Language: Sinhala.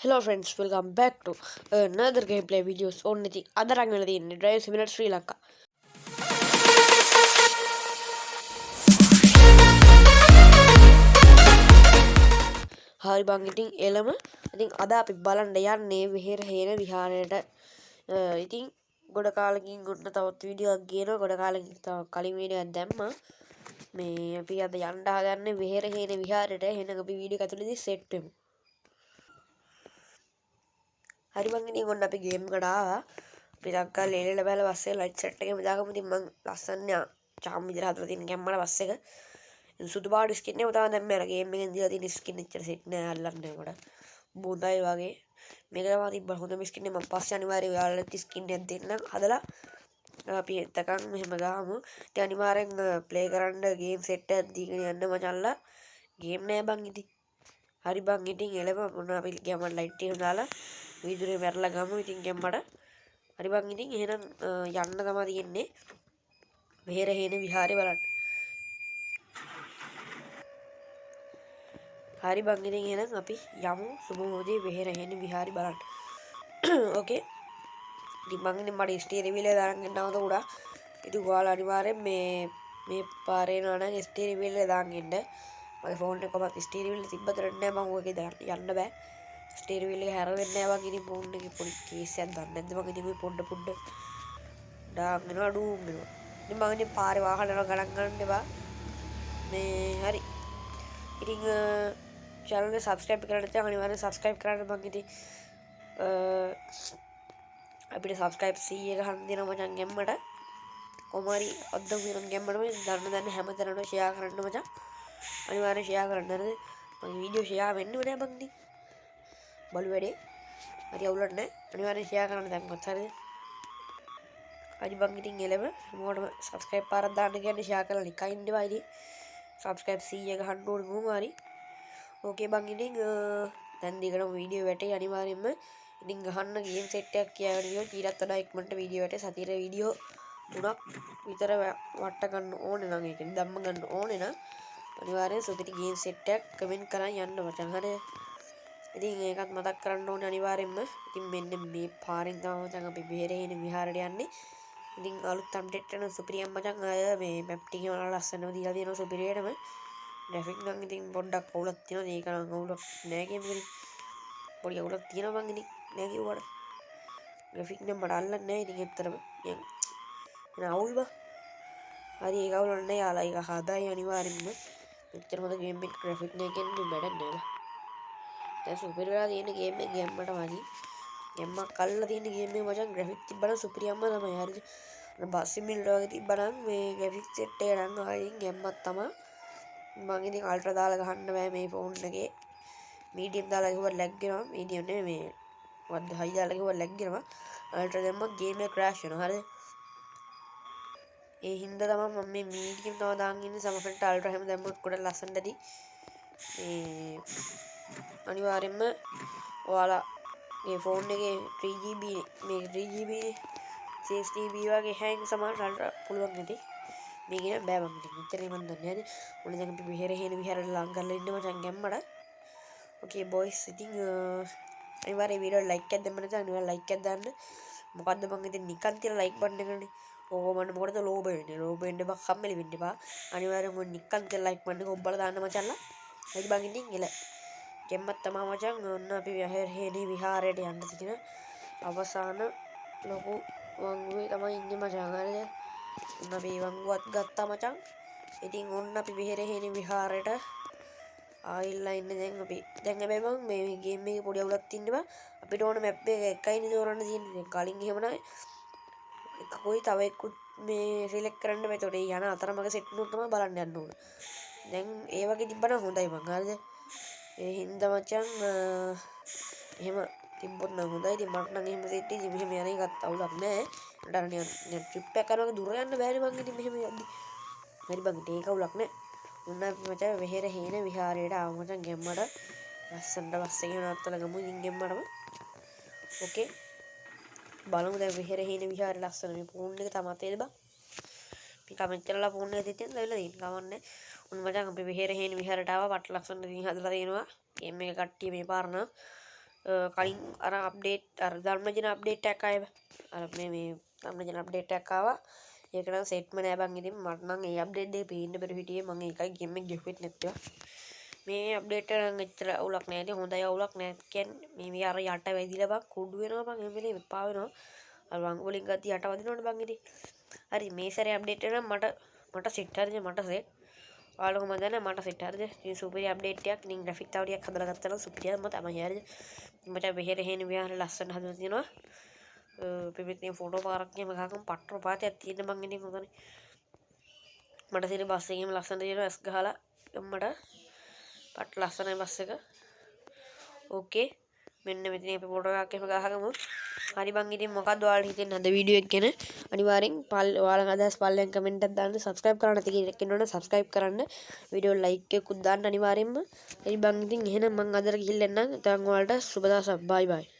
Hello friends, welcome back to another gameplay videos on the other angle in Drive Simulator Sri Lanka. හරි බං ඉතින් එළම ඉතින් අද අපි බලන්න යන්නේ විහෙර හේන විහාරයට. ඉතින් ගොඩ කාලෙකින් ඔන්න තවත් වීඩියෝ එකක් ගේනවා. ගොඩ කාලෙකින් තව කලින් වීඩියෝ එකක් දැම්මා. මේ අපි අද යන්න හදන්නේ විහෙර හේන විහාරයට. එහෙනම් අපි වීඩියෝ එක ඇතුළේදී සෙට් වෙමු. හරි බං ඉතින් ඔන්න අපි ගේම් එකට ආවා. අපි ඩක්කා ලේලෙල බැලලා පස්සේ ලයිට් සෙට් එකෙම දාගමු. ඉතින් මං ලස්සන චාම් විදිහට හදලා තියෙන ගැම්මල බස් එක. සුදු පාට ස්කින් එක තමයි දැන් මම ගේම් එකෙන් දීලා තියෙන ස්කින් එච්චර සෙට් නෑ අල්ලන්නේ කොට. බොඳයි වගේ. මේක තමයි තිබ්බ හොඳම ස්කින් එක. මම පස්සේ අනිවාර්යයෙන් ඔයාලට ස්කින් එකක් දෙන්නම් හදලා අපි එතකන් මෙහෙම ගහමු. ඉතින් අනිවාර්යෙන් ප්ලේ කරන්න ගේම් සෙට් එකක් දීගෙන යන්න මචංලා. ගේම් නෑ බං ඉතින්. හරි බං ඉතින් එළම මොන අපි ගේම් ලයිට් එක දාලා වීදුරේ මැරලා ගමු ඉතින් ගැම්මට. හරි බං ඉතින් එහෙනම් යන්න තමයි තියෙන්නේ. විහෙර හේන විහාරේ බලන්න. හරි බං ඉතින් එහෙනම් අපි යමු සුබෝදේ විහෙර හේන විහාරේ බලන්න. ඕකේ. ඉතින් මං ඉන්නේ මට ස්ටියරින් වීල් එක දාන්න යනවද උඩ. ඉතින් ඔයාලා අනිවාර්යෙන් මේ පාරේ යනවා නම් ස්ටියරින් වීල් එක දාන්න ඉන්න. මගේ ෆෝන් එක කොහොමද ස්ටියරින් වීල් එක තිබ්බතරක් නෑ මම ඔකේ යන්න බෑ. ස්ටියරින් වීල් එක හැරෙන්නේ නෑ වගේ ඉතින් ෆෝන් එකේ පොඩි කේස් එකක් දන්නේ නැද්ද මම ඉතින් මේ පොඩ දාගෙන අඩුම් වෙනවා. ඉතින් මම ඉතින් පාරේ වාහන යනවා ගණන් ගන්න එපා. මේ හරි. ඉතින් channel එක subscribe කරලා නැත්නම් අනිවාර්යෙන් subscribe කරන්න මං ඉතින් අපිට subscribe 100 ගහන්න දෙනවා මචං ගැම්මට. කොහොම හරි අද්දම් වෙන ගැම්මට දන්න හැමතැනම share කරන්න මචං. අනිවාර්යෙන් share කරන්න හරිද? මගේ වීඩියෝ share වෙන්න ඕනේ බං ඉතින්. බලු වැඩේ. හරි අවුලක් නැහැ. අනිවාර්යෙන් share කරන්න දැම්මත් හරිද? හරි බං ඉතින් එළම හැමෝටම subscribe පාරක් දාන්න කියන්නේ share කරලා නිකන් ඉන්න එපා ඉතින්. subscribe 100 ගහන්න ඕනේ කොහොම හරි. ඕකේ බං ඉතින් දැන් දිගටම වීඩියෝ වැටේ අනිවාර්යෙන්ම. ඉතින් ගහන්න ගේම් සෙට් එකක් කියාගෙන ගියොත් ඊටත් වඩා ඉක්මනට වීඩියෝ වැටේ. සතියේ වීඩියෝ 3ක් විතර වට ගන්න ඕනේ නම් ඒක ධම්ම ගන්න ඕනේ නම් අනිවාර්යෙන් සුපිරි ගේම් සෙට් එකක් කමෙන්ට් කරන් යන්න මචං හරිද? ඉතින් ඒකත් මතක් කරන්න ඕනේ අනිවාර්යෙන්ම. ඉතින් මෙන්න මේ පාරෙන් තමයි මචං අපි විහෙර හේන විහාරයට යන්නේ. ඉතින් අලුත් අප්ඩේට් කරන සුපිරියම් මචං අය මේ මැප් ටිකේ වල ලස්සනව දීලා තියෙනවා සුපිරියටම. ග්‍රැෆික් නම් ඉතින් පොඩ්ඩක් අවුලක් තියෙනවා. ඒක නම් අවුලක් නෑ ගේම් එකේ. පොඩි අවුලක් තියෙනවා මං ඉතින් නෑ කිව්වට. ග්‍රැෆික් නම් මට අල්ලන්නේ නෑ ඉතින් ඇත්තටම. එන අවුල් බා. හරි ඒක අවුලක් නෑ යාලා. ඒක හදායි අනිවාර්යෙන්ම. මෙච්චර හොඳ ගේම් එක ග්‍රැෆික් නෑ කියන්නේ වැඩක් නෑ. දැන් සුපිරි වෙලා තියෙන ගේම් එක ගැම්මට වගේ. ගැම්මක් අල්ලලා තියෙන ගේම් එක මචං ග්‍රැෆික් තිබ්බනම් සුපිරියම්ම තමයි හරිද? බස් සිමිලටර් වගේ තිබ්බනම් මේ ග්‍රැෆික් සෙට් එක නම් ආයින් ගැම්මක් තමයි. මම ඉතින් අල්ට්‍රා දාලා ගහන්න බෑ මේ ෆෝන් එකේ. මීඩියම් දාලා ගිහුවා ලැග් වෙනවා. මීඩියම් නෙමෙයි මේ වද්ද හයි දාලා ගිහුවා ලැග් වෙනවා. අල්ට්‍රා දැම්මම ගේම් එක ක්‍රෑෂ් වෙනවා හරිද? ඒ හින්දා තමයි මම මේ මීඩියම් තව දාන් ඉන්නේ. සමහරට අල්ට්‍රා හැම දැම්මොත් ගොඩක් ලස්සනට ඇති. මේ අනිවාර්යෙන්ම ඔයාලා මේ ෆෝන් එකේ 3GB මේ 3GB 6GB වගේ හැංග සමහරට පුළුවන් නැති. මේක නෑ බෑ මම ඉතින් මෙච්චරේ මන් දන්නේ නැහැ. මොන දැන් අපි විහෙර හේන විහාරවල ලං කරලා ඉන්න මචං ගැම්මඩ. ඕකේ බොයිස් ඉතින් අනිවාර්යෙන් වීඩියෝ ලයික් එකක් දෙන්න නැත්නම් අනිවාර්යෙන් ලයික් එකක් දාන්න. මොකද්ද මං ඉතින් නිකන් තියලා ලයික් බටන් එකනේ. ඕක මන්න මොකටද ලෝභ වෙන්නේ. ලෝභ වෙන්න එපා කම්මැලි වෙන්න එපා. අනිවාර්යෙන් මොන් නිකන් තියලා ලයික් බටන් එක ඔබලා දාන්න මචංලා. හරි බං ඉතින් එල. ගැම්මත් තමයි මචං ඔන්න අපි විහෙර හේන විහාරයට යන්න තියෙන අවසාන ලොකු වංගුවේ තමයි ඉන්නේ මචං හරිද? ඔන්න අපි වංගුවත් ගත්තා මචං. ඉතින් ඔන්න අපි විහෙර හේන විහාරයට ආයිල්ලා ඉන්නේ දැන් අපි. දැන් හැබැයි මම මේ ගේම් එකේ පොඩි අවුලක් තියෙනවා. අපිට ඕන මැප් එක එකයිනේ තෝරන්න තියෙන්නේ. කලින් එහෙම නැහැ. එකකුයි තව එක්කුත් මේ සිලෙක්ට් කරන්න බෑ. ඒතකොට යන අතරමඟ සෙට් වුණොත් තමයි බලන්න යන්න ඕන. දැන් ඒ වගේ තිබ්බනම් හොඳයි මං හරිද? ඒ හින්දා මචං එහෙම තිබ්බොත් නම් හොඳයි. ඉතින් මට නම් එහෙම සෙට් ඉතින් මෙහෙම යන එකත් අවුලක් නෑ. මට අර නිකන් ට්‍රිප් එකක් කරනවා දුර යන්න බෑනේ මං ඉතින් මෙහෙම යද්දි. හරි බං ඒක අවුලක් නෑ. ඔන්න අපි මචං විහෙර හේන විහාරයට ආව මචං ගැම්මට. ලස්සනට බස් එකේ නවත්තලා ගමු ඉතින් ගැම්මටම. ඕකේ. බලමු දැන් විහෙර හේන විහාරේ ලස්සන මේ ෆෝන් එක තමයි තේද බං. අපි කමෙන්ට් කරලා ෆෝන් එක දෙතින් දැවිලා ඉන්න කවන්නේ. උන් මචං අපි විහෙර හේන විහාරයට ආවා. පට ලස්සන දින් හදලා තියෙනවා. ගේම් එක කට්ටිය මේ පාරන කලින් අර අප්ඩේට් අර ධර්මජන අප්ඩේට් එකක් ආව අර මේ ධර්මජන අප්ඩේට් එකක් ආවා ඒක නම් සෙට්ම නෑ බං ඉතින් මට නම් ඒ අප්ඩේට් එක පේන්න බැරි හිටියේ මම ඒකයි ගේම් එක ගෙවුවෙත් නැත්තේ මේ අප්ඩේට් එක නම් එච්චර අවුලක් නෑ ඉතින් හොඳයි අවුලක් නෑ කියන්නේ මේ අර යට වැදිලා බං කුඩු වෙනවා බං එහෙම වෙලේ එපා වෙනවා අර වංගු වලින් ගත්ත යට වදිනවනේ බං ඉතින් හරි මේ සැරේ අප්ඩේට් එක නම් මට සෙට් හරිද මට සෙට් ඔයාලා කොහමද දන්නේ මට සෙට් හරිද ඉතින් සුපිරි අප්ඩේට් එකක් ඉතින් ග්‍රැෆික් තව ටිකක් හදලා ගත්තා නම් සුපිරියම තමයි හරිද මට බෙහෙර හේන විහාර ලස්සන හදලා තියෙනවා පිපිටින් ෆොටෝ පාරක් එහෙම ගහගමු පට්ටර පාතයක් තියෙන මං ඉතින් හොඳනේ මට තියෙන බස් එකේම ලස්සන තියෙනවා ඇස් ගහලා මට පට්ට ලස්සනයි බස් එක ඕකේ මෙන්න මෙතන අපි ෆොටෝ එකක් එහෙම ගහගමු හරි බං ඉතින් මොකක්ද ඔයාලට හිතෙන්නේ අද වීඩියෝ එක ගැන අනිවාර්යෙන් ඔයාලගේ අදහස් පල්ලෙන් කමෙන්ට් එකක් දාන්න සබ්ස්ක්‍රයිබ් කරන්න නැති කෙනෙක් ඉන්නවනේ සබ්ස්ක්‍රයිබ් කරන්න වීඩියෝ ලයික් එකකුත් දාන්න අනිවාර්යෙන්ම හරි බං ඉතින් එහෙනම් මං අදට ගිහිල්ලා එන්නම් දැන් ඔයාලට සුබ දවසක් බයි බයි